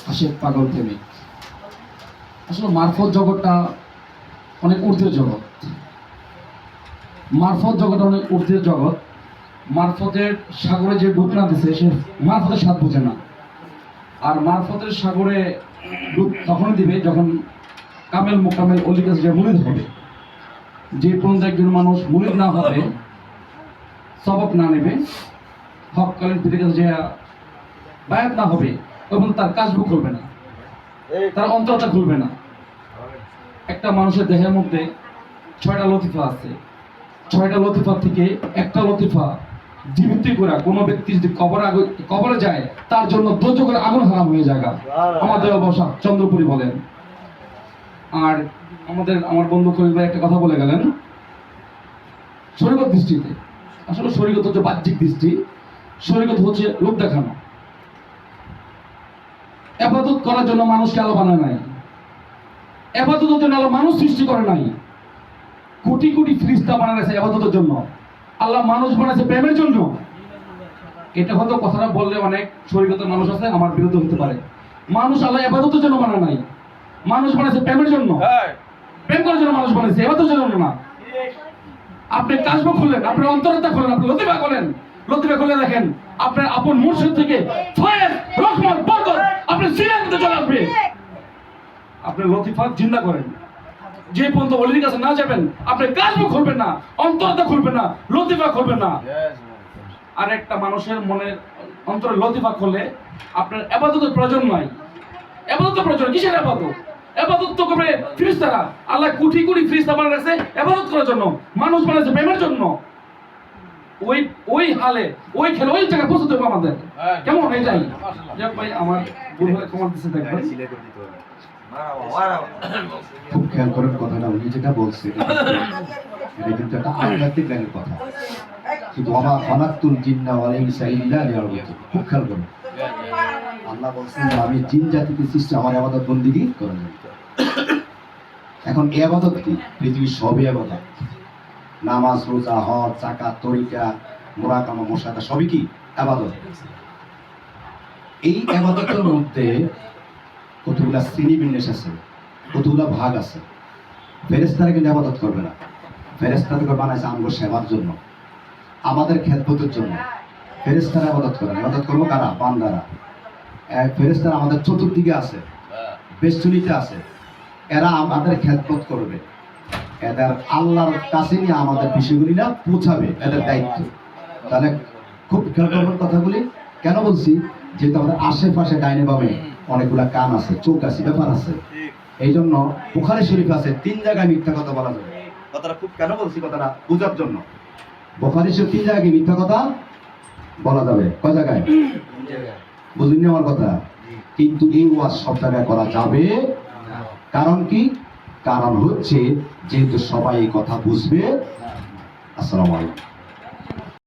আশেক পাগল প্রেমিক। আসলে মারফত জগৎটা অনেক ঊর্ধ্বের জগৎ। মারফত জগৎ অনেক ঊর্ধ্বের জগৎ। মারফতের সাগরে যে ডুব না দিছে সে মারফতের স্বাদ বোঝে না। আর মারফতের সাগরে ডুব তখনই দিবে যখন কামেল মোকামেল অলির কাছে যে মুরিদ হবে। যে পর্যন্ত একজন মানুষ মুরিদ না হবে, সবক না নেবে, হককালীন পীরের কাছে যে বায়াত না হবে, তখন তার কাজবুক খুলবে না, তার অন্তরটা খুলবে না। একটা মানুষের দেহের মধ্যে 6টা লতিফা আছে। 6টা লতিফা থেকে একটা লতিফা জীবিত করে কোনো ব্যক্তি যদি কবরে যায়, তার জন্য দোজখের আগুন হারাম হয়ে যায়। আমাদের অবস্থা চন্দ্রপুরী বলেন। আর আমার বন্ধু কবির ভাই একটা কথা বলে গেলেন শরীয়ত দৃষ্টিতে। আসলে শরীয়ত হচ্ছে বাহ্যিক দৃষ্টি, শরীয়ত হচ্ছে লোক দেখানো। ইবাদত করার জন্য মানুষকে আলো বানায় নাই, ইবাদতের জন্য আল্লাহ মানুষ সৃষ্টি করে নাই। কোটি কোটি ফেরেশতা বানাইছে ইবাদতের জন্য, আল্লাহ মানুষ বানাইছে প্রেমের জন্য। এটা হয়তো কথাটা বললে অনেক শরীয়তের মানুষ আছে আমার বিরুদ্ধে হতে পারে। মানুষ আল্লাহ ইবাদতের জন্য বানায় নাই, মানুষ বানাইছে প্রেমের জন্য। প্রেম করার জন্য মানুষ বানাইছে, ইবাদতের জন্য না। আপনি কাজবা খুললেন, আপনি অন্তরতা খুললেন, আপনি লতিফা খুললেন, লতিফা খুলে দেখেন আপনার আপন মুর্শিদ থেকে ফয়েজ, রহমত, বরকত আপনি সিনার মধ্যে চলে আসবে। আপনি লতিফা জিন্দা করেন। যে পর্যন্ত ওলির কাছে না যাবেন আপনি কাজবা খুলবেন না, অন্তরতা খুলবেন না, লতিফা খুলবেন না। আর একটা মানুষের মনের অন্তরে লতিফা খুললে আপনার ইবাদতের প্রয়োজন নাই। ইবাদতের প্রয়োজন কিসের ইবাদত? ইবাদত তো করবে ফেরেশতারা। আল্লাহ কোটি কোটি ফেরেশতা বানাইছে ইবাদত করার জন্য, মানুষ বানাইছে প্রেমের জন্য। ওই হালে ওই খেলে ওই জায়গায় পৌঁছতে হবে আমাদের। কেমন এটাই যাক ভাই, আমার গুরু ভাই কমার দিতে দেখবেন। খুব খেয়াল করার কথাটা উনি যেটা বলছে এটা কিন্তু একটা আধ্যাত্মিক জ্ঞানের কথা। কিন্তু ওমা খালাকতুল জিন্না ওয়াল ইনসা ইল্লা লিয়াবুদুন। খুব খেয়াল করুন, আল্লাহ বলছেন আমি জিন জাতিকে সৃষ্টি আমার ইবাদত বন্দেগী করার জন্য। এখন ইবাদত কি? পৃথিবীর সবই ইবাদত। নামাজ, রোজা, হজ, যাকাত, তরিকা, মুরাকাবা, মুশাহাদা সবই কি ইবাদত। এই ইবাদতের মধ্যে কতগুলা শ্রেণী বিন্যাস আছে, কতগুলা ভাগ আছে। ফেরেশতারা কিন্তু ইবাদত করবে না। ফেরেশতাদেরকে বানাইছে আমগো সেবার জন্য, আমাদের খেদমতের জন্য। ফেরেশতারা ইবাদত করে না। ইবাদত করবো কারা? বান্দারা। ফেরেশতারা আমাদের চতুর্দিকে আছে, বেষ্টনীতে আছে। এরা আমাদের খেদমত করবে, এদের আল্লাহর কাছে নিয়ে আমাদের বিষয়গুলি না পৌঁছাবে, এদের দায়িত্ব। তাহলে খুব খেয়াল করবেন কথাগুলি। কেন বলছি? যেহেতু আমাদের আশেপাশে ডাইনে বামে অনেকগুলা কান আছে, চোখ আছে, ব্যাপার আছে। এই জন্য বুখারী শরীফ আছে 3 জায়গায় মিথ্যা কথা বলা যাবে। কথাটা খুব কেন বলছি? কথাটা বোঝার জন্য। বুখারী শরীফ 3 জায়গায় মিথ্যা কথা বলা যাবে। কয় জায়গায়? বুঝলেন আমার কথা? কিন্তু এই ওয়াজ সব জায়গায় করা যাবে। কারণ কি? কারণ হচ্ছে যেহেতু সবাই এই কথা বুঝবে। আসসালামু আলাইকুম।